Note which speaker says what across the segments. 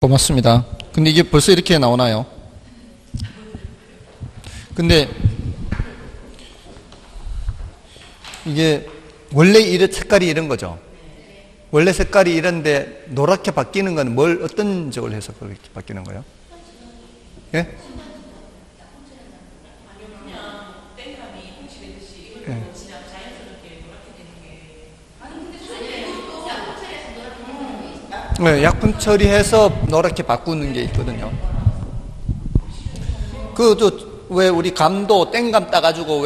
Speaker 1: 고맙습니다. 근데 이게 벌써 이렇게 나오나요? 근데 이게 원래 색깔이 이런 거죠. 원래 색깔이 이런데 노랗게 바뀌는 건 어떤 적을 해서 그렇게 바뀌는 거예요? 예? 예. 네, 약품 처리해서 노랗게 바꾸는 게 있거든요. 왜 우리 감도 땡감 따가지고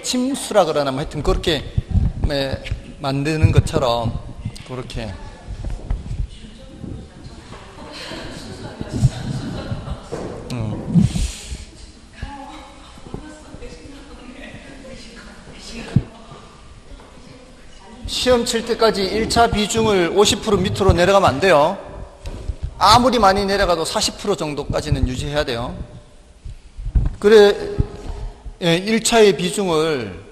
Speaker 1: 침수라 그러나 하여튼 그렇게 만드는 것처럼 그렇게. 시험 칠 때까지 1차 비중을 50% 밑으로 내려가면 안 돼요. 아무리 많이 내려가도 40% 정도까지는 유지해야 돼요. 그래, 1차의 비중을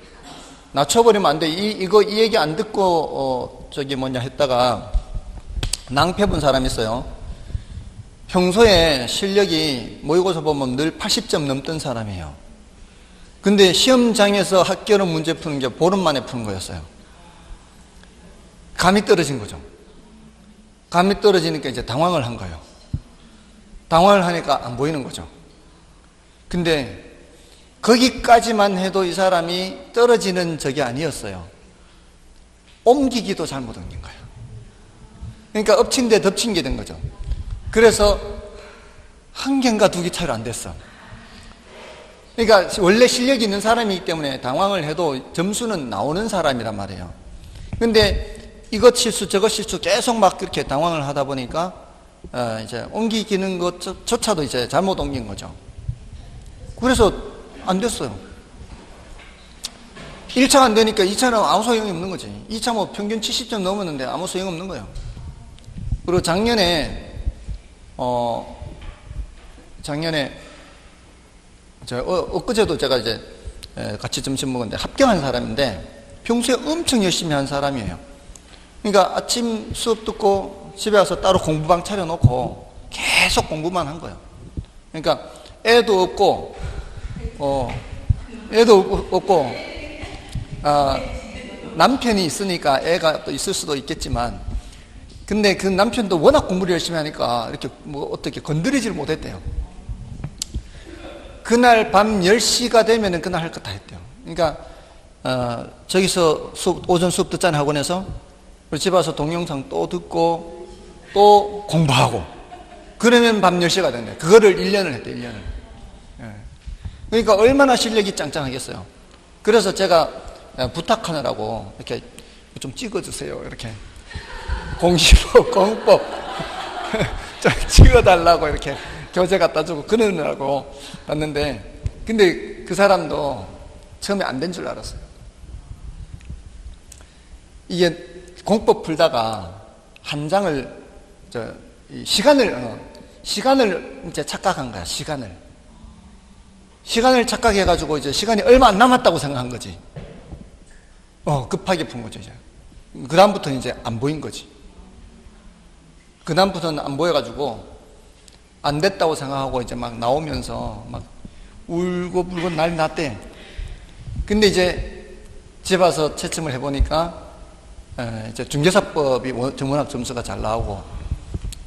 Speaker 1: 낮춰버리면 안 돼. 이 얘기 안 듣고, 했다가 낭패 본 사람이 있어요. 평소에 실력이 모의고사 보면 늘 80점 넘던 사람이에요. 근데 시험장에서 학교로 문제 푸는 게 보름 만에 푸는 거였어요. 감이 떨어진 거죠. 감이 떨어지니까 이제 당황을 한 거예요. 당황을 하니까 안 보이는 거죠. 근데 거기까지만 해도 이 사람이 떨어지는 적이 아니었어요. 옮기기도 잘못 옮긴 거예요. 그러니까 엎친 데 덮친 게 된 거죠. 그래서 한 개인가 두 개 차이로 안 됐어. 그러니까 원래 실력이 있는 사람이기 때문에 당황을 해도 점수는 나오는 사람이란 말이에요. 근데 이것 실수 저것 실수 계속 막 그렇게 당황을 하다 보니까 이제 옮기기는 것조차도 이제 잘못 옮긴 거죠. 그래서 안 됐어요. 1차가 안 되니까 2차는 아무 소용이 없는 거지. 2차 뭐 평균 70점 넘었는데 아무 소용 없는 거예요. 그리고 작년에 엊그제도 제가 이제 같이 점심 먹었는데 합격한 사람인데 평소에 엄청 열심히 한 사람이에요. 그러니까 아침 수업 듣고 집에 와서 따로 공부방 차려놓고 계속 공부만 한 거예요. 그러니까 애도 없고 남편이 있으니까 애가 또 있을 수도 있겠지만, 근데 그 남편도 워낙 공부를 열심히 하니까 이렇게 어떻게 건드리지를 못했대요. 그날 밤 10시가 되면은 그날 할 거 다 했대요. 그러니까 저기서 오전 수업 듣잖아요, 학원에서. 그리고 집에 와서 동영상 또 듣고 또 공부하고, 그러면 밤 10시가 됐네. 그거를 1년을 했대. 1년을. 그러니까 얼마나 실력이 짱짱하겠어요. 그래서 제가 부탁하느라고 이렇게 좀 찍어주세요. 이렇게 공시법, 공법 좀 찍어달라고 이렇게 교재 갖다 주고 그러느라고 봤는데, 근데 그 사람도 처음에 안 된 줄 알았어요. 이게 공법 풀다가 한 장을 시간을 이제 착각한 거야. 시간을 착각해가지고 이제 시간이 얼마 안 남았다고 생각한 거지. 급하게 푼 거죠, 이제. 그 다음부터는 이제 안 보인 거지. 그 다음부터는 안 보여가지고 안 됐다고 생각하고 이제 막 나오면서 막 울고 불고 난리 났대. 근데 이제 집 와서 채점을 해보니까 이제 중개사법이 전문학 점수가 잘 나오고,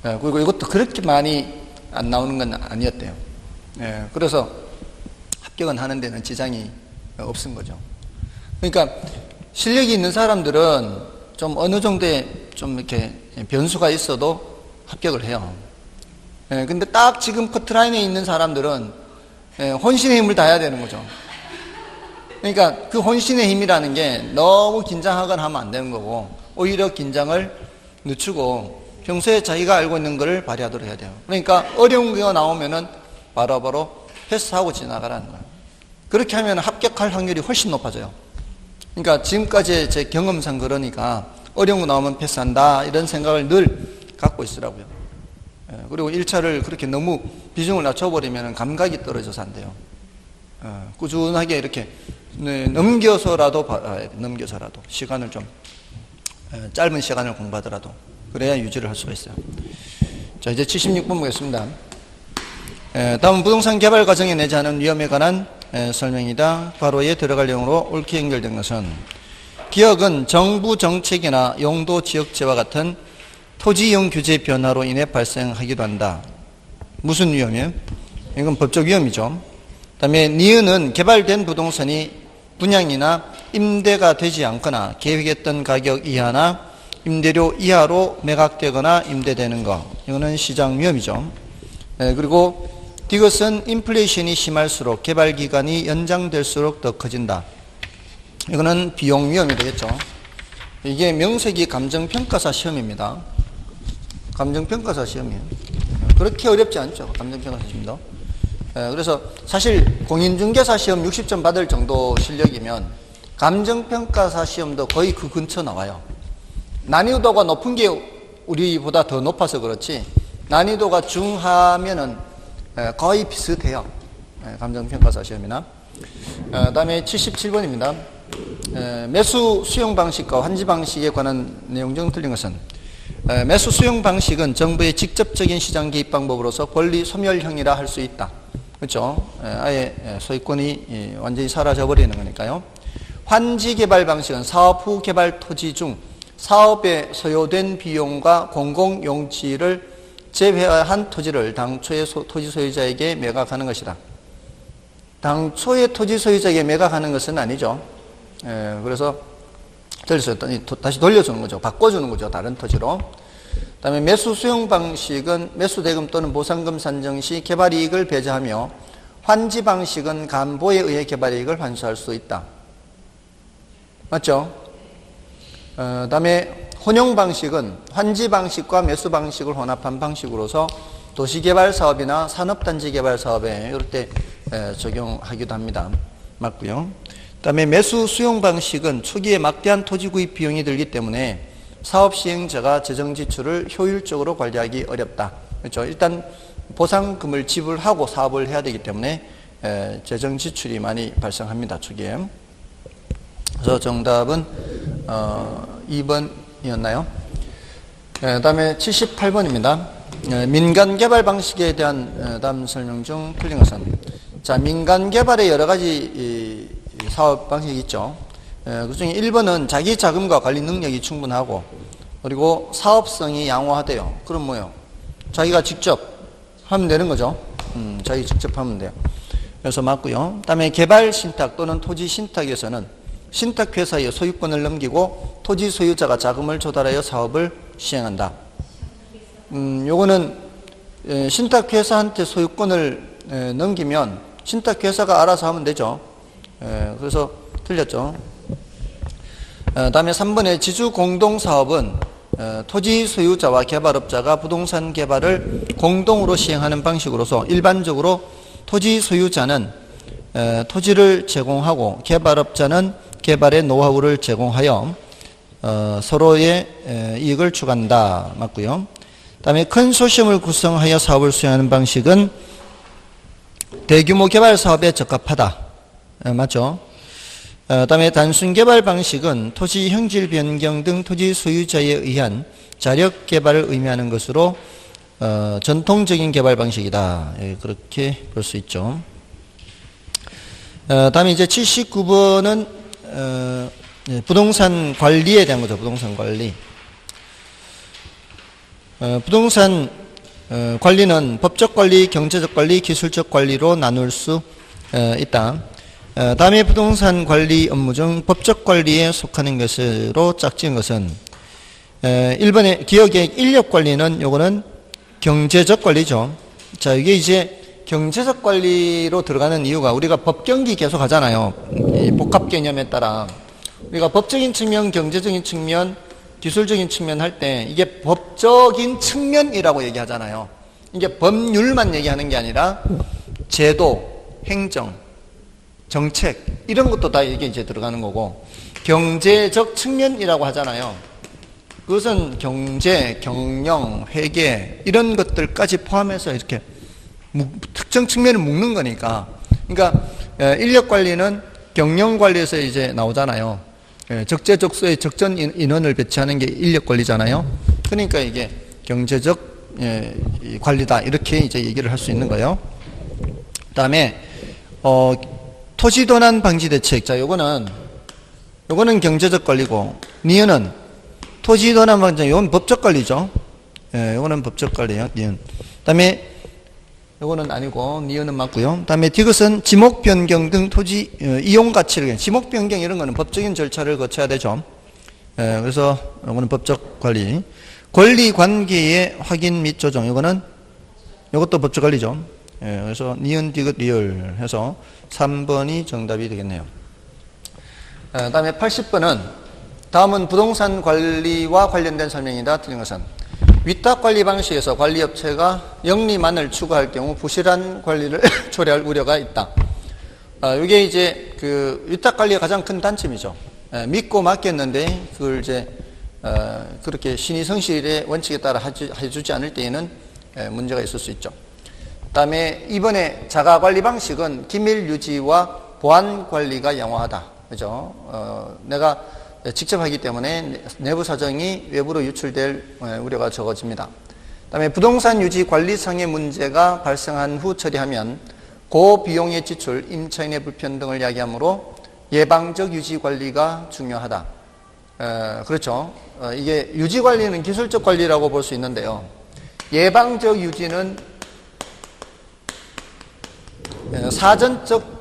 Speaker 1: 그리고 이것도 그렇게 많이 안 나오는 건 아니었대요. 그래서 합격은 하는 데는 지장이 없은 거죠. 그러니까 실력이 있는 사람들은 좀 어느 정도의 좀 이렇게 변수가 있어도 합격을 해요. 근데 딱 지금 커트라인에 있는 사람들은 혼신의 힘을 다해야 되는 거죠. 그러니까 그 혼신의 힘이라는 게 너무 긴장하거나 하면 안 되는 거고, 오히려 긴장을 늦추고 평소에 자기가 알고 있는 것을 발휘하도록 해야 돼요. 그러니까 어려운 게 나오면은 바로바로 패스하고 지나가라는 거예요. 그렇게 하면 합격할 확률이 훨씬 높아져요. 그러니까 지금까지 제 경험상 그러니까 어려운 거 나오면 패스한다 이런 생각을 늘 갖고 있으라고요. 그리고 1차를 그렇게 너무 비중을 낮춰버리면 감각이 떨어져서 안 돼요. 꾸준하게 이렇게 넘겨서라도 시간을 좀 짧은 시간을 공부하더라도 그래야 유지를 할 수가 있어요. 자, 이제 76번 보겠습니다. 다음은 부동산 개발 과정에 내재하는 위험에 관한 설명이다. 바로에 들어갈 내용으로 옳게 연결된 것은 기억은 정부 정책이나 용도 지역제와 같은 토지 이용 규제 변화로 인해 발생하기도 한다. 무슨 위험이에요? 이건 법적 위험이죠. 그 다음에 니은은 개발된 부동산이 분양이나 임대가 되지 않거나 계획했던 가격 이하나 임대료 이하로 매각되거나 임대되는 것. 이거는 시장 위험이죠. 그리고 디귿은 인플레이션이 심할수록 개발 기간이 연장될수록 더 커진다. 이거는 비용 위험이 되겠죠. 이게 명색이 감정평가사 시험입니다. 감정평가사 시험이에요. 그렇게 어렵지 않죠. 감정평가사 시험도. 그래서 사실 공인중개사 시험 60점 받을 정도 실력이면 감정평가사 시험도 거의 그 근처 나와요. 난이도가 높은 게 우리보다 더 높아서 그렇지 난이도가 중하면은 거의 비슷해요. 감정평가사 시험이나. 다음에 77번입니다. 매수 수용 방식과 환지 방식에 관한 내용 중 틀린 것은 매수 수용 방식은 정부의 직접적인 시장 개입 방법으로서 권리 소멸형이라 할 수 있다. 그렇죠? 아예 소유권이 완전히 사라져 버리는 거니까요. 환지 개발 방식은 사업 후 개발 토지 중 사업에 소요된 비용과 공공용지를 제외한 토지를 당초의 토지 소유자에게 매각하는 것이다. 당초의 토지 소유자에게 매각하는 것은 아니죠. 그래서 다시 돌려주는 거죠. 바꿔주는 거죠. 다른 토지로. 그 다음에 매수 수용 방식은 매수대금 또는 보상금 산정 시 개발이익을 배제하며 환지 방식은 감보에 의해 개발이익을 환수할 수 있다. 맞죠? 다음에 혼용 방식은 환지 방식과 매수 방식을 혼합한 방식으로서 도시개발 사업이나 산업단지 개발 사업에 이럴 때 적용하기도 합니다. 맞고요. 그다음에 매수 수용 방식은 초기에 막대한 토지 구입 비용이 들기 때문에 사업 시행자가 재정 지출을 효율적으로 관리하기 어렵다. 그렇죠? 일단 보상금을 지불하고 사업을 해야 되기 때문에 재정 지출이 많이 발생합니다. 초기에. 그래서 정답은 2번이었나요? 그다음에 78번입니다. 민간 개발 방식에 대한 다음 설명 중 틀린 것은 자, 민간 개발의 여러 가지 사업 방식이 있죠. 그 중에 1번은 자기 자금과 관리 능력이 충분하고 그리고 사업성이 양호하대요. 그럼 뭐요? 자기가 직접 하면 되는 거죠. 자기 직접 하면 돼요. 그래서 맞고요. 그다음에 개발 신탁 또는 토지 신탁에서는 신탁회사에 소유권을 넘기고 토지 소유자가 자금을 조달하여 사업을 시행한다. 요거는 신탁회사한테 소유권을 넘기면 신탁회사가 알아서 하면 되죠. 그래서 틀렸죠. 다음에 3번의 지주공동사업은 토지 소유자와 개발업자가 부동산 개발을 공동으로 시행하는 방식으로서 일반적으로 토지 소유자는 토지를 제공하고 개발업자는 개발의 노하우를 제공하여 서로의 이익을 추구한다. 맞고요. 다음에 컨소시엄을 구성하여 사업을 수행하는 방식은 대규모 개발 사업에 적합하다. 맞죠? 다음에 단순 개발 방식은 토지 형질 변경 등 토지 소유자에 의한 자력 개발을 의미하는 것으로 전통적인 개발 방식이다. 그렇게 볼 수 있죠. 다음에 이제 79번은 부동산 관리에 대한 거죠. 부동산 관리. 부동산 관리는 법적 관리, 경제적 관리, 기술적 관리로 나눌 수 있다. 다음에 부동산 관리 업무 중 법적 관리에 속하는 것으로 짝지은 것은 1번의 기업계획 인력 관리는 요거는 경제적 관리죠. 자, 이게 이제 경제적 관리로 들어가는 이유가 우리가 법경기 계속 하잖아요. 이 복합 개념에 따라 우리가 법적인 측면, 경제적인 측면, 기술적인 측면 할 때 이게 법적인 측면이라고 얘기하잖아요. 이게 법률만 얘기하는 게 아니라 제도, 행정, 정책 이런 것도 다 이게 이제 들어가는 거고 경제적 측면이라고 하잖아요. 그것은 경제, 경영, 회계 이런 것들까지 포함해서 이렇게 특정 측면을 묶는 거니까. 그러니까 인력 관리는 경영 관리에서 이제 나오잖아요. 적재적소에 적정 인원을 배치하는 게 인력 관리잖아요. 그러니까 이게 경제적 이 관리다. 이렇게 이제 얘기를 할 수 있는 거예요. 그 다음에, 토지도난 방지 대책. 자, 요거는 경제적 관리고, 니은은 토지도난 방지, 요건 법적 관리죠. 예, 요거는 법적 관리예요, 니은. 그 다음에, 요거는 아니고, 니은은 맞고요. 그 다음에 디귿은 지목 변경 등 토지 이용 가치를, 지목 변경 이런 거는 법적인 절차를 거쳐야 되죠. 예, 그래서 요거는 법적 관리. 권리 관계의 확인 및 조정. 요것도 법적 관리죠. 예, 그래서 니은, 디귿, 리을 해서 3번이 정답이 되겠네요. 그 다음에 80번은 다음은 부동산 관리와 관련된 설명이다. 틀린 것은 위탁 관리 방식에서 관리업체가 영리만을 추구할 경우 부실한 관리를 초래할 우려가 있다. 이게 이제 그 위탁 관리의 가장 큰 단점이죠. 믿고 맡겼는데 그걸 이제 그렇게 신의 성실의 원칙에 따라 해주지 않을 때에는 문제가 있을 수 있죠. 그 다음에 이번에 자가 관리 방식은 기밀 유지와 보안 관리가 양호하다. 그죠? 내가 직접 하기 때문에 내부 사정이 외부로 유출될 우려가 적어집니다. 그 다음에 부동산 유지 관리상의 문제가 발생한 후 처리하면 고비용의 지출, 임차인의 불편 등을 야기하므로 예방적 유지 관리가 중요하다. 그렇죠. 이게 유지 관리는 기술적 관리라고 볼 수 있는데요. 예방적 유지는 사전적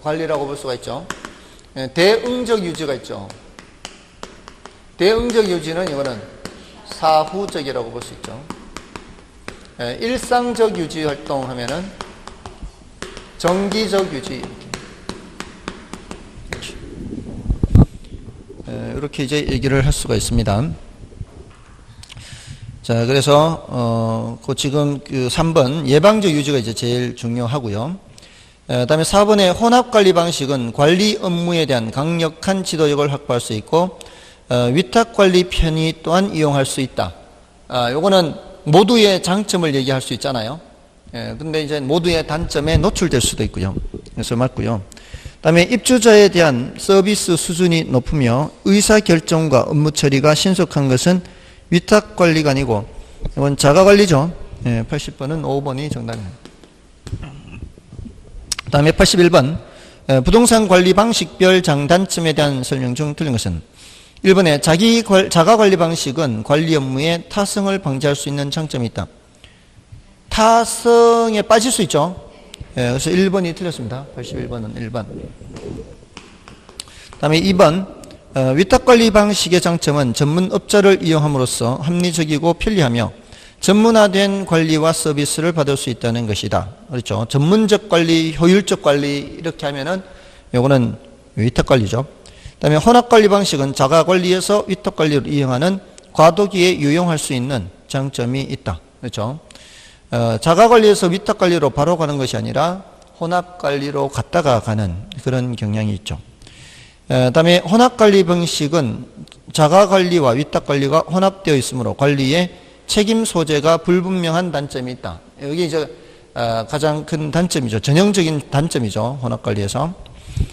Speaker 1: 관리라고 볼 수가 있죠. 대응적 유지가 있죠. 대응적 유지는 이거는 사후적이라고 볼 수 있죠. 일상적 유지 활동하면은 정기적 유지. 이렇게 이제 얘기를 할 수가 있습니다. 자, 그래서 지금 그 3번 예방적 유지가 이제 제일 중요하고요. 그다음에 4번의 혼합 관리 방식은 관리 업무에 대한 강력한 지도력을 확보할 수 있고 위탁 관리 편의 또한 이용할 수 있다. 요거는 모두의 장점을 얘기할 수 있잖아요. 근데 이제 모두의 단점에 노출될 수도 있고요. 그래서 맞고요. 그다음에 입주자에 대한 서비스 수준이 높으며 의사 결정과 업무 처리가 신속한 것은 위탁 관리가 아니고 이건 자가 관리죠. 80번은 5번이 정답입니다. 다음에 81번 부동산 관리 방식별 장단점에 대한 설명 중 틀린 것은 1번에 자가 관리 방식은 관리 업무에 타성을 방지할 수 있는 장점이 있다. 타성에 빠질 수 있죠. 그래서 1번이 틀렸습니다. 81번은 1번. 다음에 2번 위탁관리 방식의 장점은 전문업자를 이용함으로써 합리적이고 편리하며 전문화된 관리와 서비스를 받을 수 있다는 것이다. 그렇죠. 전문적 관리, 효율적 관리 이렇게 하면은 요거는 위탁관리죠. 그다음에 혼합관리 방식은 자가관리에서 위탁관리를 이용하는 과도기에 유용할 수 있는 장점이 있다. 그렇죠. 자가관리에서 위탁관리로 바로 가는 것이 아니라 혼합관리로 갔다가 가는 그런 경향이 있죠. 그다음에 혼합관리 방식은 자가관리와 위탁관리가 혼합되어 있으므로 관리에 책임 소재가 불분명한 단점이 있다. 여기 이제 가장 큰 단점이죠. 전형적인 단점이죠. 혼합관리에서.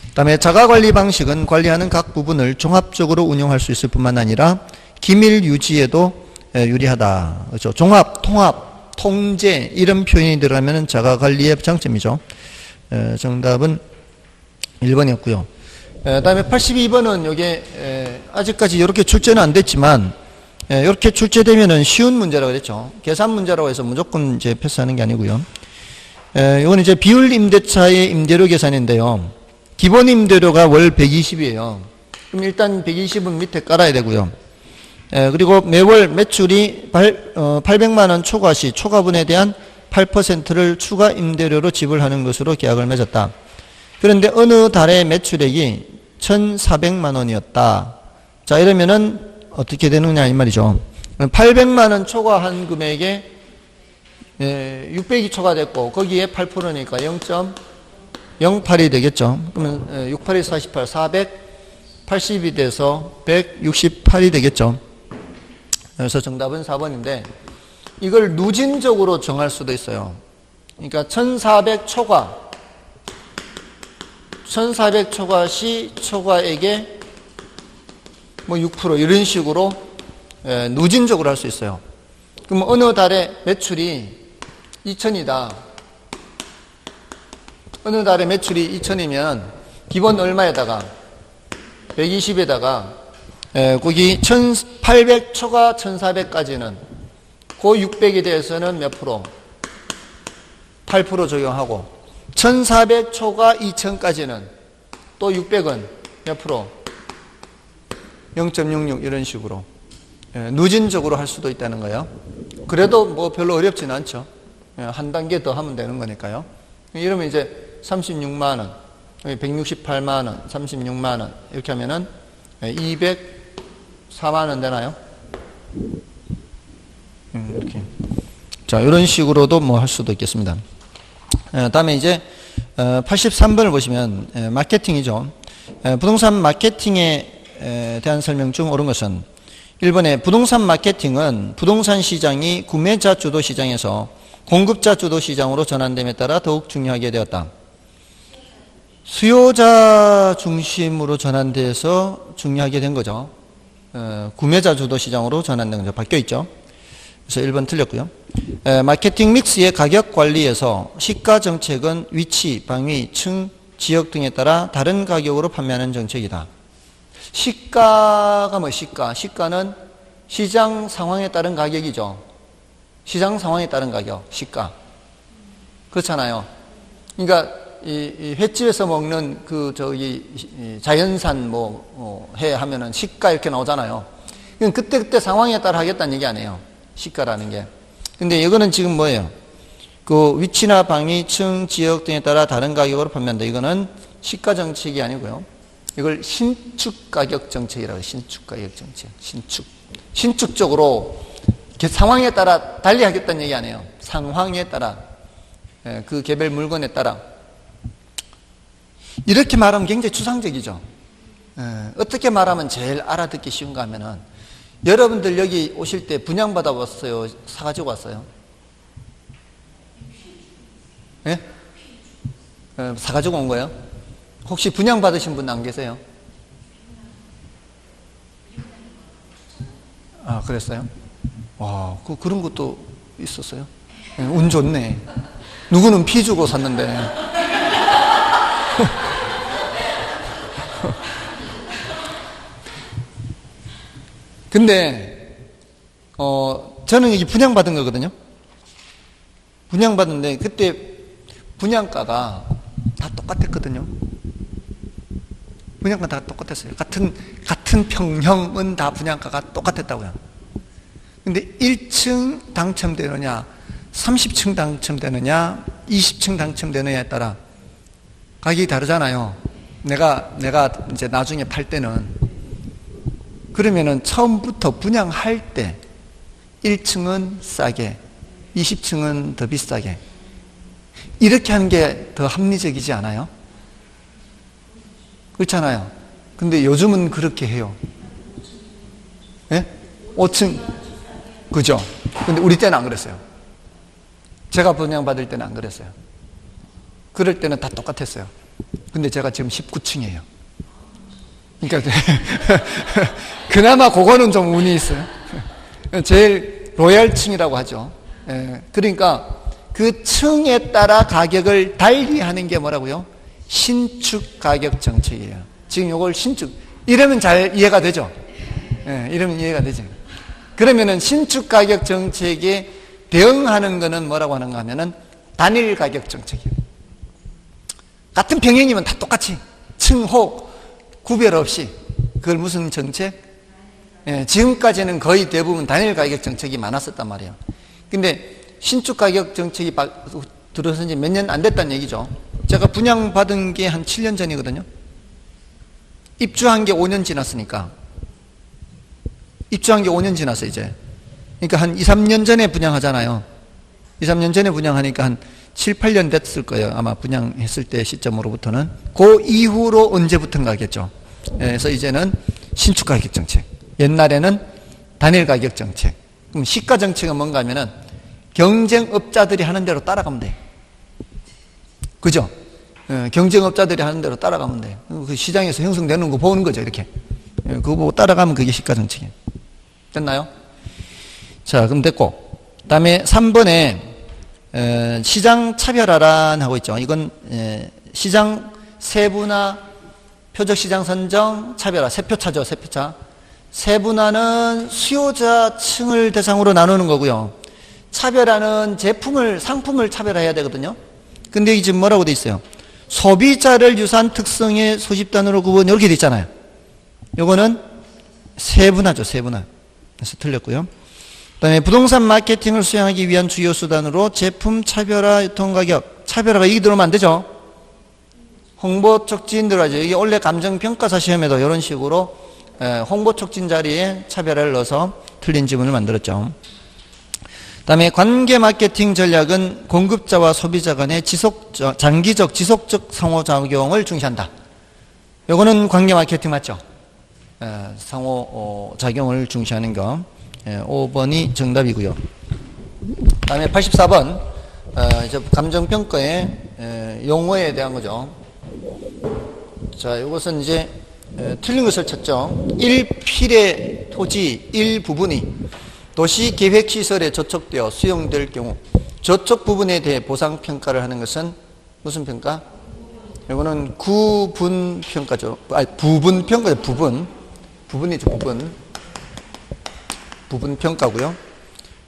Speaker 1: 그다음에 자가관리 방식은 관리하는 각 부분을 종합적으로 운영할 수 있을 뿐만 아니라 기밀 유지에도 유리하다. 그렇죠. 종합, 통합, 통제 이런 표현이 들어가면 자가관리의 장점이죠. 정답은 1번이었고요. 그다음에 82번은 이게 아직까지 이렇게 출제는 안 됐지만 이렇게 출제되면은 쉬운 문제라고 그랬죠. 계산 문제라고 해서 무조건 이제 패스하는 게 아니고요. 이건 이제 비율 임대차의 임대료 계산인데요. 기본 임대료가 월 120이에요. 그럼 일단 120은 밑에 깔아야 되고요. 그리고 매월 매출이 800만 원 초과 시 초과분에 대한 8%를 추가 임대료로 지불하는 것으로 계약을 맺었다. 그런데 어느 달의 매출액이 1,400만 원이었다. 자, 이러면은 어떻게 되느냐 이 말이죠. 800만 원 초과한 금액에 600이 초과됐고 거기에 8%니까 0.08이 되겠죠. 그러면 6, 8이 48, 480이 돼서 168이 되겠죠. 그래서 정답은 4번인데 이걸 누진적으로 정할 수도 있어요. 그러니까 1400 초과 시 초과액의 뭐 6% 이런 식으로 누진적으로 할 수 있어요. 그럼 어느 달에 매출이 2천이다. 어느 달에 매출이 2천이면 기본 얼마에다가 120에다가 거기 1800 초과 1400까지는 그 600에 대해서는 몇 프로? 8% 적용하고 1400 초과 2000까지는 또 600은 몇 프로? 0.66 이런 식으로 누진적으로 할 수도 있다는 거예요. 그래도 뭐 별로 어렵진 않죠. 한 단계 더 하면 되는 거니까요. 이러면 이제 36만 원, 168만 원, 36만 원 이렇게 하면은 204만 원 되나요? 이렇게. 자, 이런 식으로도 뭐 할 수도 있겠습니다. 다음에 이제 83번을 보시면 마케팅이죠. 부동산 마케팅에 대한 설명 중 옳은 것은 1번에 부동산 마케팅은 부동산 시장이 구매자 주도 시장에서 공급자 주도 시장으로 전환됨에 따라 더욱 중요하게 되었다. 수요자 중심으로 전환돼서 중요하게 된 거죠. 구매자 주도 시장으로 전환된 거죠. 바뀌어 있죠. 그래서 1번 틀렸고요. 마케팅 믹스의 가격 관리에서 시가 정책은 위치, 방위, 층, 지역 등에 따라 다른 가격으로 판매하는 정책이다. 시가가 뭐 시가는 시장 상황에 따른 가격이죠. 시장 상황에 따른 가격, 시가. 그렇잖아요. 그러니까 이 횟집에서 먹는 자연산 회 하면은 시가 이렇게 나오잖아요. 그때 상황에 따라 하겠다는 얘기 아니에요. 시가라는 게. 근데 이거는 지금 뭐예요? 그 위치나 방위, 층, 지역 등에 따라 다른 가격으로 판매한다. 이거는 시가 정책이 아니고요. 이걸 신축 가격 정책이라고 해요. 신축 가격 정책. 신축적으로 상황에 따라 달리 하겠다는 얘기 아니에요. 상황에 따라. 그 개별 물건에 따라. 이렇게 말하면 굉장히 추상적이죠. 어떻게 말하면 제일 알아듣기 쉬운가 하면은 여러분들 여기 오실 때 분양받아 왔어요? 사가지고 왔어요? 예? 사가지고 온 거예요? 혹시 분양받으신 분 안 계세요? 아, 그랬어요? 와, 그런 것도 있었어요? 운 좋네. 누구는 피 주고 샀는데. 근데 저는 여기 분양받은 거거든요. 분양받은데 그때 분양가가 다 똑같았거든요. 분양가 다 똑같았어요. 같은 평형은 다 분양가가 똑같았다고요. 근데 1층 당첨되느냐, 30층 당첨되느냐, 20층 당첨되느냐에 따라 가격이 다르잖아요. 내가 이제 나중에 팔 때는. 그러면은 처음부터 분양할 때 1층은 싸게, 20층은 더 비싸게. 이렇게 하는 게 더 합리적이지 않아요? 그렇잖아요. 근데 요즘은 그렇게 해요. 예? 5층. 그죠? 근데 우리 때는 안 그랬어요. 제가 분양받을 때는 안 그랬어요. 그럴 때는 다 똑같았어요. 근데 제가 지금 19층이에요. 그러니까 그나마 그거는 좀 운이 있어요. 제일 로얄층이라고 하죠. 그러니까 그 층에 따라 가격을 달리 하는 게 뭐라고요? 신축 가격 정책이에요. 지금 이걸 신축, 이러면 잘 이해가 되죠? 이러면 이해가 되죠. 그러면은 신축 가격 정책에 대응하는 거는 뭐라고 하는가 하면은 단일 가격 정책이에요. 같은 평형이면 다 똑같이 층호 구별 없이. 그걸 무슨 정책? 지금까지는 거의 대부분 단일 가격 정책이 많았었단 말이에요. 근데 신축 가격 정책이 들어선 지 몇 년 안 됐다는 얘기죠. 제가 분양받은 게 한 7년 전이거든요. 입주한 게 5년 지났으니까. 입주한 게 5년 지났어, 이제. 그러니까 한 2, 3년 전에 분양하잖아요. 2, 3년 전에 분양하니까 한 7, 8년 됐을 거예요. 아마 분양했을 때 시점으로부터는. 그 이후로 언제부턴가 하겠죠. 그래서 이제는 신축 가격 정책. 옛날에는 단일 가격 정책. 그럼 시가 정책은 뭔가 하면은 경쟁업자들이 하는 대로 따라가면 돼. 그죠? 경쟁업자들이 하는 대로 따라가면 돼. 그 시장에서 형성되는 거 보는 거죠, 이렇게. 그거 보고 따라가면 그게 시가 정책이에요. 됐나요? 자, 그럼 됐고. 그 다음에 3번에 시장 차별화란 하고 있죠. 이건 시장 세분화, 표적시장 선정, 차별화, 세표차죠. 세표차. 세분화는 수요자층을 대상으로 나누는 거고요. 차별화는 상품을 차별화해야 되거든요. 근데 여기 지금 뭐라고 돼 있어요? 소비자를 유사한 특성의 소집단으로 구분, 이렇게 돼 있잖아요. 요거는 세분화죠. 세분화. 그래서 틀렸고요. 그 다음에 부동산 마케팅을 수행하기 위한 주요 수단으로 제품 차별화, 유통가격, 차별화가 이게 들어오면 안 되죠. 홍보 촉진 들어가죠. 이게 원래 감정평가사 시험에도 이런 식으로 홍보 촉진 자리에 차별화를 넣어서 틀린 지문을 만들었죠. 그 다음에 관계 마케팅 전략은 공급자와 소비자 간의 장기적, 지속적 상호작용을 중시한다. 요거는 관계 마케팅 맞죠? 상호작용을 중시하는 거. 5번이 정답이고요. 그 다음에 84번, 이제 감정평가의 용어에 대한 거죠. 자, 이것은 이제 틀린 것을 찾죠. 1필의 토지 일부분이 도시계획시설에 저촉되어 수용될 경우 저촉 부분에 대해 보상평가를 하는 것은 무슨 평가? 이거는 구분평가죠. 아니, 부분평가죠. 부분이죠. 부분평가고요.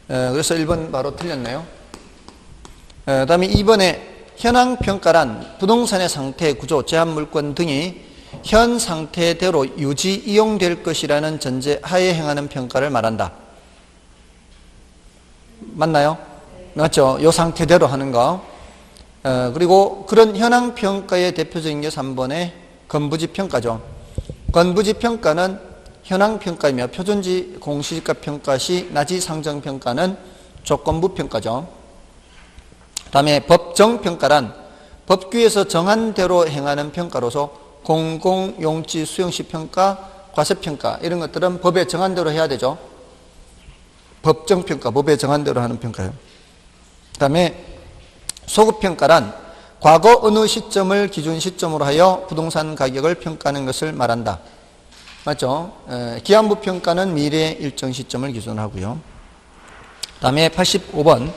Speaker 1: 그래서 1번 바로 틀렸네요. 그 다음에 2번에 현황평가란 부동산의 상태, 구조, 제한물권 등이 현 상태대로 유지, 이용될 것이라는 전제 하에 행하는 평가를 말한다. 맞나요? 맞죠? 이 상태대로 하는 거. 그리고 그런 현황평가의 대표적인 게 3번의 건부지평가죠. 건부지평가는 현황평가이며 표준지 공시지가 평가 시 나지 상정평가는 조건부평가죠. 그 다음에 법정평가란 법규에서 정한 대로 행하는 평가로서 공공용지 수용시 평가, 과세평가 이런 것들은 법에 정한 대로 해야 되죠. 법정평가, 법에 정한 대로 하는 평가예요. 그 다음에 소급평가란 과거 어느 시점을 기준 시점으로 하여 부동산 가격을 평가하는 것을 말한다. 맞죠? 기한부 평가는 미래 일정 시점을 기준하고요. 다음에 85번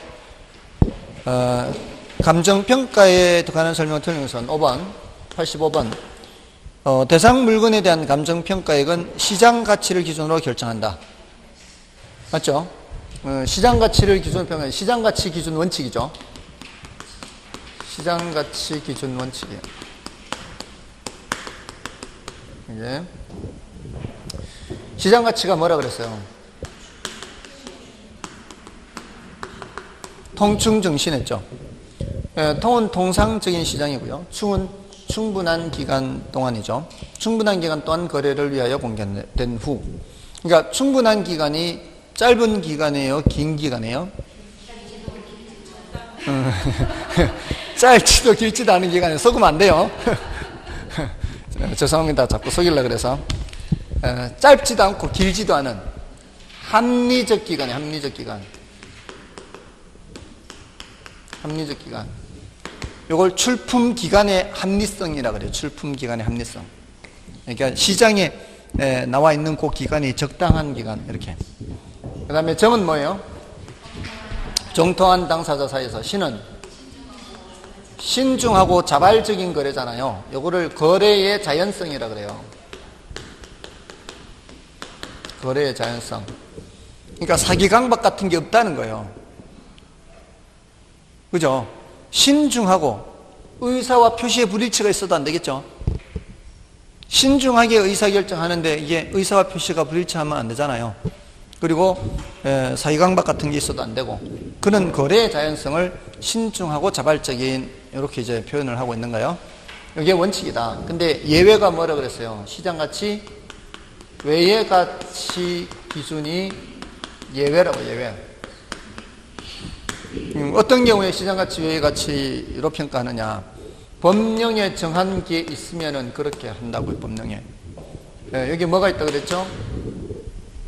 Speaker 1: 감정평가에 관한 설명을 드리는 것은 5번 85번 대상 물건에 대한 감정평가액은 시장 가치를 기준으로 결정한다. 맞죠? 시장 가치를 기준으로 평가하는 시장 가치 기준 원칙이죠. 시장 가치 기준 원칙이에요. 이게 시장 가치가 뭐라 그랬어요? 통충 정신했죠. 통은 통상적인 시장이고요. 충은 충분한 기간 동안이죠. 충분한 기간 동안 거래를 위하여 공개된 후. 그러니까 충분한 기간이 짧은 기간이에요? 긴 기간이에요? 짧지도 길지도 않은 기간에 속으면 안 돼요. 죄송합니다. 자꾸 속이려고 그래서. 짧지도 않고 길지도 않은 합리적 기간이에요. 합리적 기간. 합리적 기간. 이걸 출품 기간의 합리성이라 그래요. 출품 기간의 합리성. 그러니까 시장에 나와 있는 그 기간이 적당한 기간 이렇게. 그 다음에 정은 뭐예요? 정통한 당사자 사이에서 신은 신중하고 자발적인 거래잖아요. 요거를 거래의 자연성이라 그래요. 거래의 자연성. 그러니까 사기강박 같은 게 없다는 거예요. 그죠? 신중하고 의사와 표시의 불일치가 있어도 안 되겠죠? 신중하게 의사결정하는데 이게 의사와 표시가 불일치하면 안 되잖아요. 그리고 사기강박 같은 게 있어도 안 되고 그런 거래의 자연성을 신중하고 자발적인 이렇게 이제 표현을 하고 있는 거예요. 이게 원칙이다. 근데 예외가 뭐라 그랬어요? 시장가치 외예가치 기준이 예외라고. 예외. 어떤 경우에 시장가치 외예가치로 평가하느냐? 법령에 정한 게 있으면은 그렇게 한다고요. 법령에. 여기 뭐가 있다 그랬죠?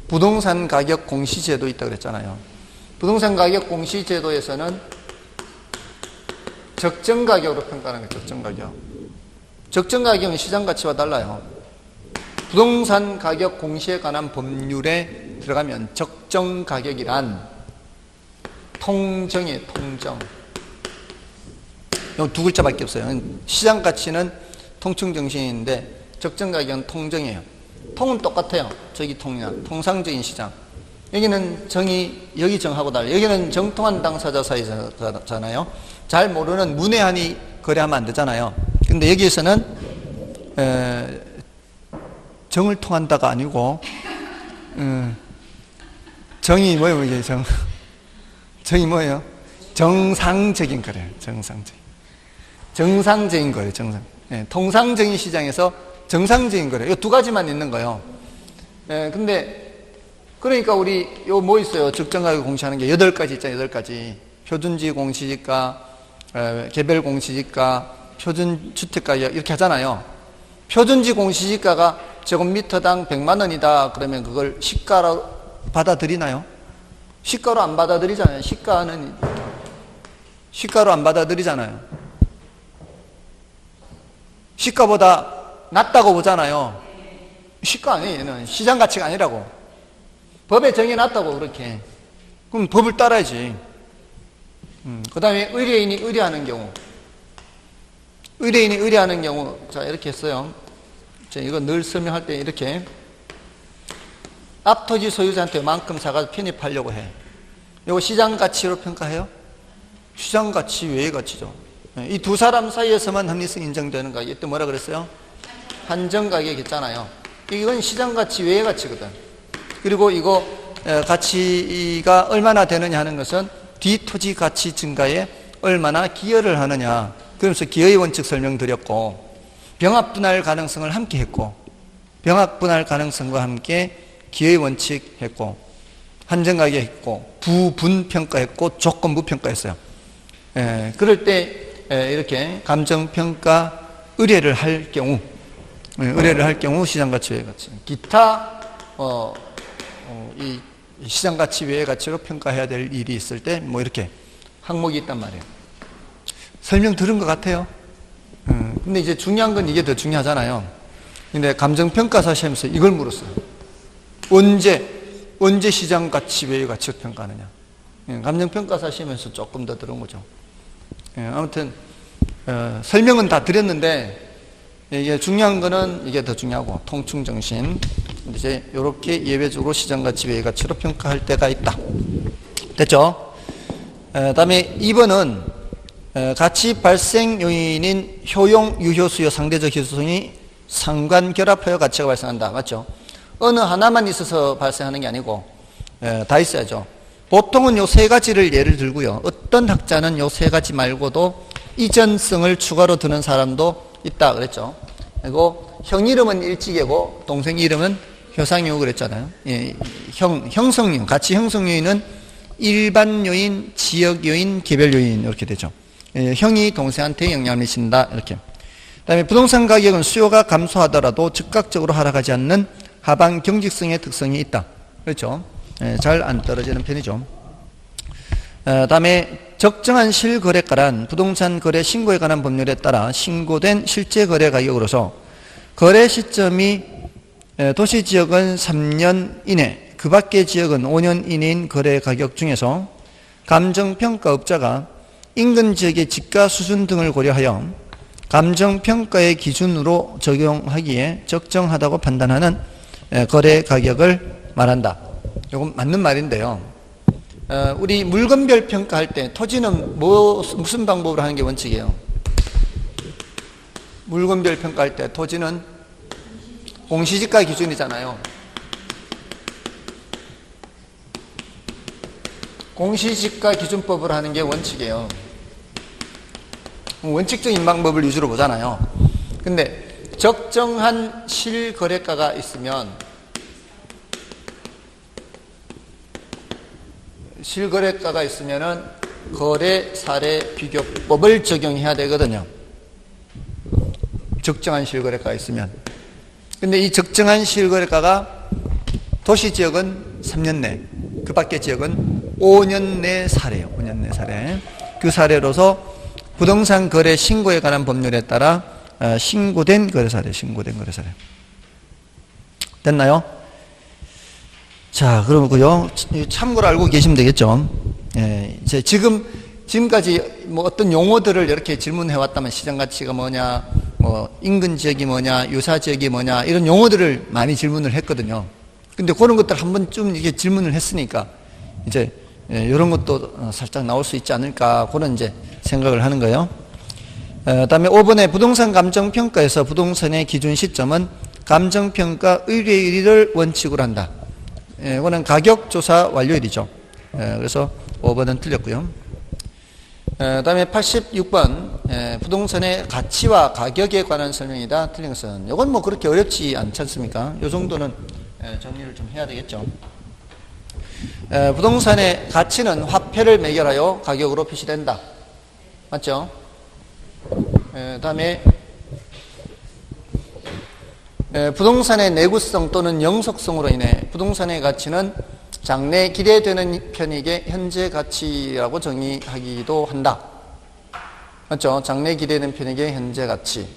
Speaker 1: 부동산 가격 공시제도 있다 그랬잖아요. 부동산 가격 공시제도에서는 적정 가격으로 평가하는 거예요. 적정 가격. 적정 가격은 시장 가치와 달라요. 부동산 가격 공시에 관한 법률에 들어가면 적정 가격이란 통정이에요. 통정. 이 두 글자밖에 없어요. 시장 가치는 통충 정신인데 적정 가격은 통정이에요. 통은 똑같아요. 저기 통이랑 통상적인 시장. 여기는 정이 여기 정하고 달라요. 여기는 정통한 당사자 사이잖아요. 잘 모르는 문외한이 거래하면 안 되잖아요. 근데 여기에서는 정을 통한다가 아니고 정이 뭐예요? 이게 정이 뭐예요? 정상적인 거래요. 정상적인 거래요. 통상적인 시장에서 정상적인 거래요. 이 두 가지만 있는 거예요. 근데 그러니까 우리 요 뭐 있어요? 적정가격 공시하는 게 8가지 있잖아요. 8가지. 표준지 공시지가, 개별 공시지가, 표준주택가격 이렇게 하잖아요. 표준지 공시지가가 제곱미터당 100만 원이다. 그러면 그걸 시가로 받아들이나요? 시가로 안 받아들이잖아요. 시가로 안 받아들이잖아요. 시가보다 낮다고 보잖아요. 시가 아니에요. 얘는 시장 가치가 아니라고. 법에 정해놨다고 그렇게. 그럼 법을 따라야지. 그 다음에 의뢰인이 의뢰하는 경우. 자, 이렇게 했어요. 자, 이거 늘 설명할 때 이렇게. 앞토지 소유자한테 만큼 사가지고 편입하려고 해. 이거 시장 가치로 평가해요? 시장 가치 외의 가치죠. 이 두 사람 사이에서만 합리성 인정되는 거. 이때 뭐라 그랬어요? 한정 가격 했잖아요. 이건 시장 가치 외의 가치거든. 그리고 이거 가치가 얼마나 되느냐 하는 것은 뒤토지 가치 증가에 얼마나 기여를 하느냐. 그러면서 기여의 원칙 설명드렸고, 병합 분할 가능성을 함께 했고, 병합 분할 가능성과 함께 기여의 원칙 했고, 한정 가격 했고, 부분 평가했고, 조건부 평가했어요. 그럴 때 이렇게 감정평가 의뢰를 할 경우, 시장 가치 외의 가치, 기타 이 시장 가치 외의 가치로 평가해야 될 일이 있을 때 뭐 이렇게 항목이 있단 말이에요. 설명 들은 것 같아요. 근데 이제 중요한 건 이게 더 중요하잖아요. 근데 감정평가사 시험에서 이걸 물었어요. 언제 시장 가치 외의 가치로 평가하느냐. 감정평가사 시험에서 조금 더 들은 거죠. 아무튼 설명은 다 드렸는데 이게 중요한 거는 이게 더 중요하고, 통충정신. 이제 이렇게 예외적으로 시장가치 외의 가치로 평가할 때가 있다. 됐죠? 다음에 2번은 가치 발생 요인인 효용, 유효, 수요, 상대적 희소성이 상관결합하여 가치가 발생한다. 맞죠? 어느 하나만 있어서 발생하는 게 아니고 다 있어야죠. 보통은 요 세 가지를 예를 들고요. 어떤 학자는 요 세 가지 말고도 이전성을 추가로 드는 사람도 있다 그랬죠. 그리고 형 이름은 일지계고 동생 이름은 효상요 그랬잖아요. 예, 형성 요인, 가치 형성 요인은 일반 요인, 지역 요인, 개별 요인 이렇게 되죠. 예, 형이 동생한테 영향을 미친다 이렇게. 그다음에 부동산 가격은 수요가 감소하더라도 즉각적으로 하락하지 않는 하방 경직성의 특성이 있다. 그렇죠. 예, 잘 안 떨어지는 편이죠. 다음에 적정한 실거래가란 부동산 거래 신고에 관한 법률에 따라 신고된 실제 거래 가격으로서 거래 시점이 도시지역은 3년 이내, 그 밖의 지역은 5년 이내인 거래 가격 중에서 감정평가업자가 인근 지역의 집가 수준 등을 고려하여 감정평가의 기준으로 적용하기에 적정하다고 판단하는 거래 가격을 말한다. 이건 맞는 말인데요. 우리 물건별 평가할 때 토지는 무슨 방법으로 하는 게 원칙이에요? 물건별 평가할 때 토지는 공시지가 기준이잖아요. 공시지가 기준법으로 하는 게 원칙이에요. 원칙적인 방법을 위주로 보잖아요. 근데 적정한 실거래가가 있으면 실거래가가 있으면은 거래 사례 비교법을 적용해야 되거든요. 적정한 실거래가가 있으면. 근데 이 적정한 실거래가가 도시 지역은 3년 내, 그 밖의 지역은 5년 내 사례예요. 5년 내 사례. 그 사례로서 부동산 거래 신고에 관한 법률에 따라 신고된 거래 사례, 됐나요? 자, 그러고요. 참고로 알고 계시면 되겠죠. 예, 이제 지금까지 뭐 어떤 용어들을 이렇게 질문해 왔다면 시장 가치가 뭐냐, 뭐 인근 지역이 뭐냐, 유사 지역이 뭐냐 이런 용어들을 많이 질문을 했거든요. 근데 그런 것들 한 번쯤 이게 질문을 했으니까 이제 이런 것도 살짝 나올 수 있지 않을까 그런 이제 생각을 하는 거예요. 그다음에 5번에 부동산 감정평가에서 부동산의 기준 시점은 감정평가 의뢰일을 원칙으로 한다. 이거는 가격조사 완료일이죠. 그래서 5번은 틀렸고요. 그다음에 86번 부동산의 가치와 가격에 관한 설명이다. 틀린 것은 이건 뭐 그렇게 어렵지 않지 않습니까? 이 정도는 정리를 좀 해야 되겠죠. 부동산의 가치는 화폐를 매결하여 가격으로 표시된다. 맞죠? 그다음에 부동산의 내구성 또는 영속성으로 인해 부동산의 가치는 장래 기대되는 편익의 현재 가치라고 정의하기도 한다. 맞죠? 장래 기대되는 편익의 현재 가치.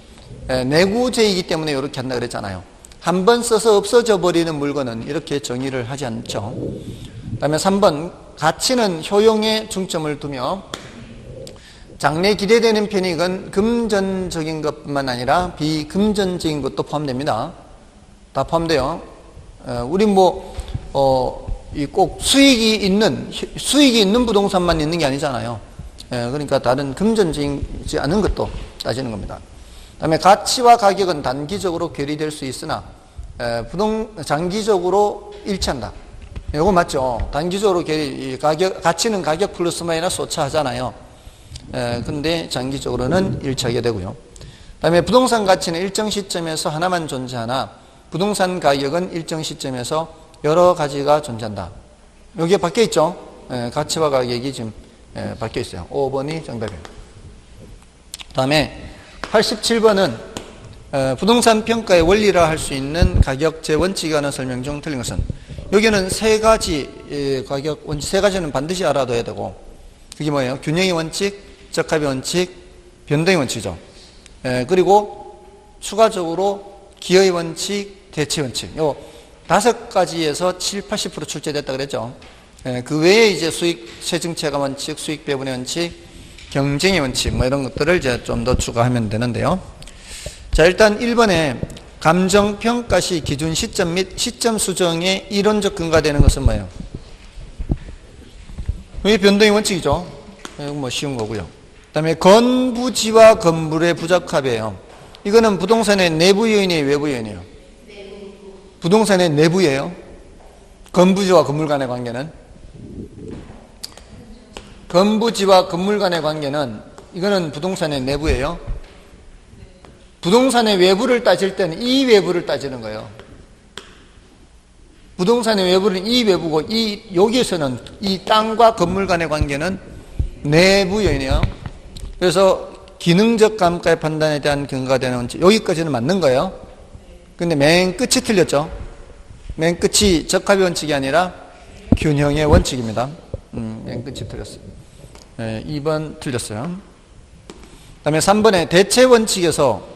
Speaker 1: 내구재이기 때문에 이렇게 한다 그랬잖아요. 한 번 써서 없어져 버리는 물건은 이렇게 정의를 하지 않죠. 그 다음에 3번 가치는 효용에 중점을 두며 장래 기대되는 편익은 금전적인 것뿐만 아니라 비금전적인 것도 포함됩니다. 다 포함돼요. 우리 꼭 수익이 있는 부동산만 있는 게 아니잖아요. 그러니까 다른 금전적이지 않은 것도 따지는 겁니다. 그다음에 가치와 가격은 단기적으로 괴리될 수 있으나 장기적으로 일치한다. 이거 맞죠? 단기적으로 가치는 가격 플러스 마이너스 오차 하잖아요. 근데 장기적으로는 일치하게 되고요. 그다음에 부동산 가치는 일정 시점에서 하나만 존재하나 부동산 가격은 일정 시점에서 여러 가지가 존재한다. 여기에 바뀌어 있죠? 가치와 가격이 지금 바뀌어 있어요. 5번이 정답이에요. 그 다음에 87번은 부동산 평가의 원리라 할 수 있는 가격제 원칙에 관한 설명 중 틀린 것은 여기는 세 가지 가격 원칙, 세 가지는 반드시 알아둬야 되고 그게 뭐예요? 균형의 원칙, 적합의 원칙, 변동의 원칙이죠. 그리고 추가적으로 기여의 원칙, 대체 원칙. 요 5가지에서 7, 80% 출제됐다 그랬죠. 그 외에 이제 세증 체감 원칙, 수익 배분의 원칙, 경쟁의 원칙, 뭐 이런 것들을 이제 좀 더 추가하면 되는데요. 자, 일단 1번에 감정평가 시 기준 시점 및 시점 수정의 이론적 근거가 되는 것은 뭐예요? 이게 변동의 원칙이죠. 이건 뭐 쉬운 거고요. 그 다음에 건부지와 건물의 부적합이에요. 이거는 부동산의 내부 요인이에요, 외부 요인이에요? 부동산의 내부예요. 건부지와 건물 간의 관계는? 건부지와 건물 간의 관계는 이거는 부동산의 내부예요. 부동산의 외부를 따질 때는 이 외부를 따지는 거예요. 부동산의 외부는 이 외부고 여기에서는 이 땅과 건물 간의 관계는 내부 요인이에요. 그래서 기능적 감가의 판단에 대한 근거가 되는 원칙 여기까지는 맞는 거예요. 근데 맨 끝이 틀렸죠. 맨 끝이 적합의 원칙이 아니라 균형의 원칙입니다. 맨 끝이 틀렸어요. 2번 틀렸어요. 그 다음에 3번에 대체 원칙에서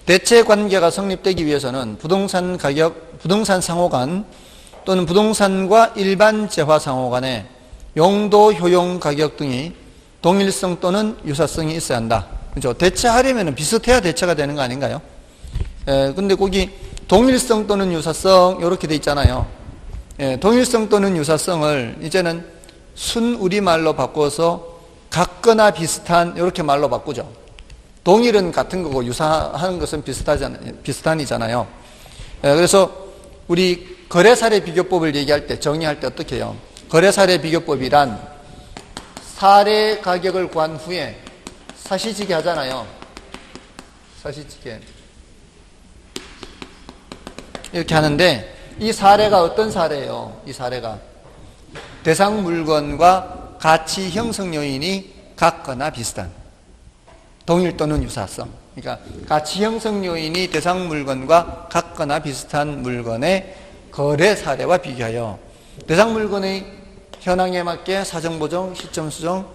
Speaker 1: 대체 관계가 성립되기 위해서는 부동산 가격, 부동산 상호간 또는 부동산과 일반 재화 상호간의 용도, 효용, 가격 등이 동일성 또는 유사성이 있어야 한다. 그렇죠? 대체하려면 비슷해야 대체가 되는 거 아닌가요? 근데 거기 동일성 또는 유사성 이렇게 돼 있잖아요. 동일성 또는 유사성을 이제는 순 우리말로 바꿔서 같거나 비슷한 이렇게 말로 바꾸죠. 동일은 같은 거고 유사한 것은 비슷한이잖아요. 그래서 우리 거래사례 비교법을 얘기할 때 정의할 때 어떻게 해요? 거래사례 비교법이란 사례 가격을 구한 후에 사시지게 하잖아요. 사시지게 이렇게 하는데 이 사례가 어떤 사례예요? 이 사례가 대상 물건과 가치 형성 요인이 같거나 비슷한 동일 또는 유사성. 그러니까 가치 형성 요인이 대상 물건과 같거나 비슷한 물건의 거래 사례와 비교하여 대상 물건의 현황에 맞게 사정 보정, 시점 수정,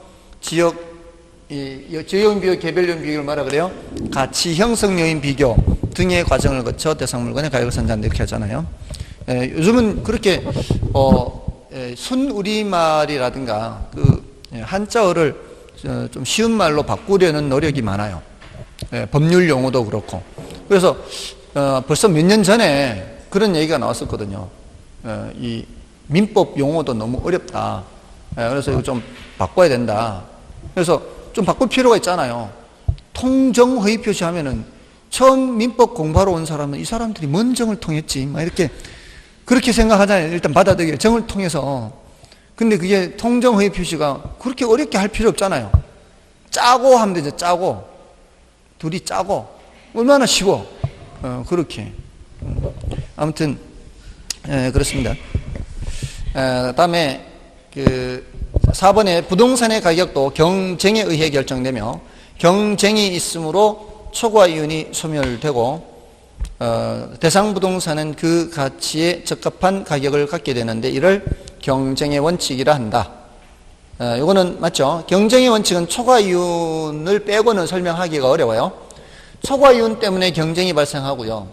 Speaker 1: 지역 요인 비교, 개별 요인 비교를 뭐라 그래요? 가치 형성 요인 비교 등의 과정을 거쳐 대상 물건의 가격을 산정한다 이렇게 하잖아요. 요즘은 그렇게 순우리말이라든가 한자어를 좀 쉬운 말로 바꾸려는 노력이 많아요. 법률 용어도 그렇고. 그래서 벌써 몇 년 전에 그런 얘기가 나왔었거든요. 이 민법 용어도 너무 어렵다. 그래서 이거 좀 바꿔야 된다. 그래서 좀 바꿀 필요가 있잖아요. 통정허위 표시하면은 처음 민법 공부하러 온 사람은 이 사람들이 뭔 정을 통했지? 막 이렇게 그렇게 생각하잖아요. 일단 받아들이게 정을 통해서. 근데 그게 통정허위 표시가 그렇게 어렵게 할 필요 없잖아요. 짜고 하면 되죠. 짜고. 둘이 짜고. 얼마나 쉬워. 그렇게. 아무튼 그렇습니다. 다음에 4번에 부동산의 가격도 경쟁에 의해 결정되며 경쟁이 있으므로 초과 이윤이 소멸되고 대상 부동산은 그 가치에 적합한 가격을 갖게 되는데 이를 경쟁의 원칙이라 한다. 이거는 맞죠? 경쟁의 원칙은 초과 이윤을 빼고는 설명하기가 어려워요. 초과 이윤 때문에 경쟁이 발생하고요.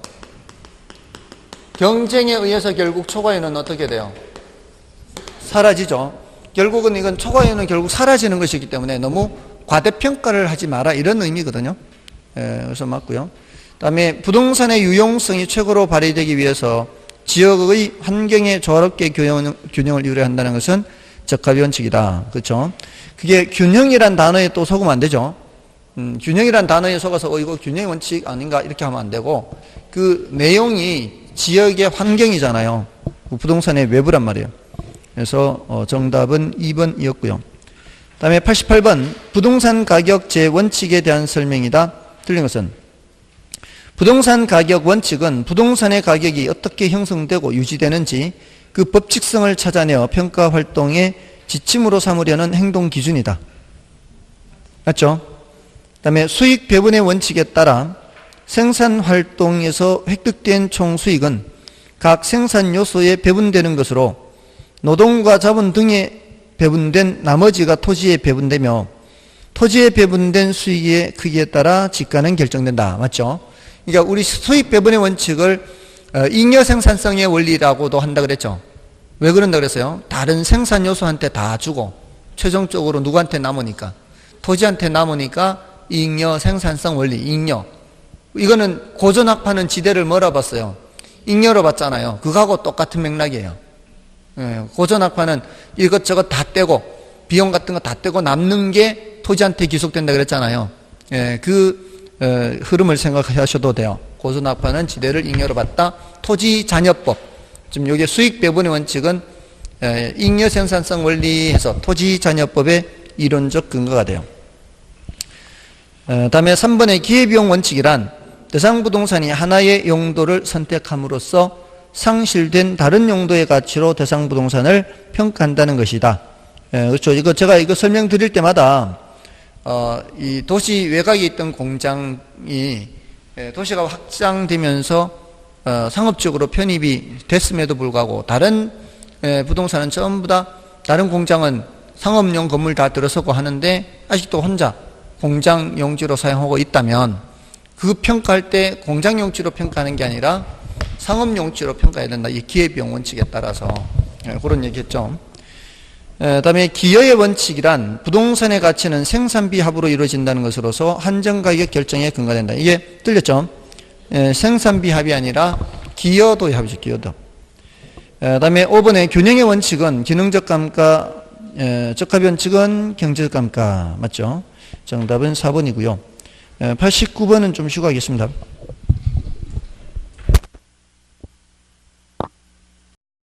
Speaker 1: 경쟁에 의해서 결국 초과 이윤은 어떻게 돼요? 사라지죠. 결국은 이건 초과 이윤은 결국 사라지는 것이기 때문에 너무 과대평가를 하지 마라 이런 의미거든요. 그래서 맞고요. 그다음에 부동산의 유용성이 최고로 발휘되기 위해서 지역의 환경에 조화롭게 균형을 유지한다는 것은 적합의 원칙이다. 그렇죠? 그게 균형이란 단어에 또 속으면 안 되죠. 균형이란 단어에 속아서 이거 균형의 원칙 아닌가 이렇게 하면 안 되고 그 내용이 지역의 환경이잖아요. 부동산의 외부란 말이에요. 그래서 정답은 2번이었고요. 그 다음에 88번 부동산 가격 재원칙에 대한 설명이다. 틀린 것은 부동산 가격 원칙은 부동산의 가격이 어떻게 형성되고 유지되는지 그 법칙성을 찾아내어 평가 활동의 지침으로 삼으려는 행동 기준이다. 맞죠? 그 다음에 수익 배분의 원칙에 따라 생산 활동에서 획득된 총 수익은 각 생산 요소에 배분되는 것으로 노동과 자본 등에 배분된 나머지가 토지에 배분되며 토지에 배분된 수익의 크기에 따라 지가는 결정된다. 맞죠? 그러니까 우리 수익 배분의 원칙을 잉여 생산성의 원리라고도 한다 그랬죠. 왜 그런다 그랬어요? 다른 생산 요소한테 다 주고 최종적으로 누구한테 남으니까 토지한테 남으니까 잉여 생산성 원리, 잉여. 이거는 고전학파는 지대를 뭐라 봤어요? 잉여로 봤잖아요. 그거하고 똑같은 맥락이에요. 고전학파는 이것저것 다 떼고 비용 같은 거 다 떼고 남는 게 토지한테 기속된다 그랬잖아요. 흐름을 생각하셔도 돼요. 고전학파는 지대를 잉여로 봤다. 토지잔여법. 지금 여기 수익 배분의 원칙은 잉여 생산성 원리에서 토지잔여법의 이론적 근거가 돼요. 다음에 3번의 기회비용 원칙이란 대상 부동산이 하나의 용도를 선택함으로써 상실된 다른 용도의 가치로 대상 부동산을 평가한다는 것이다. 그렇죠. 제가 이거 설명드릴 때마다 이 도시 외곽에 있던 공장이 도시가 확장되면서 상업적으로 편입이 됐음에도 불구하고 다른 부동산은 전부 다 다른 공장은 상업용 건물 다 들어서고 하는데 아직도 혼자 공장 용지로 사용하고 있다면 그 평가할 때 공장 용지로 평가하는 게 아니라 상업 용지로 평가해야 된다. 이 기회비용 원칙에 따라서 그런 얘기했죠. 그다음에 기여의 원칙이란 부동산의 가치는 생산비 합으로 이루어진다는 것으로서 한정가격 결정에 근거된다. 이게 틀렸죠? 생산비 합이 아니라 기여도의 합이죠. 기여도. 그다음에 5번의 균형의 원칙은 기능적 감가, 적합의 원칙은 경제적 감가. 맞죠? 정답은 4번이고요. 89번은 좀 쉬고 하겠습니다.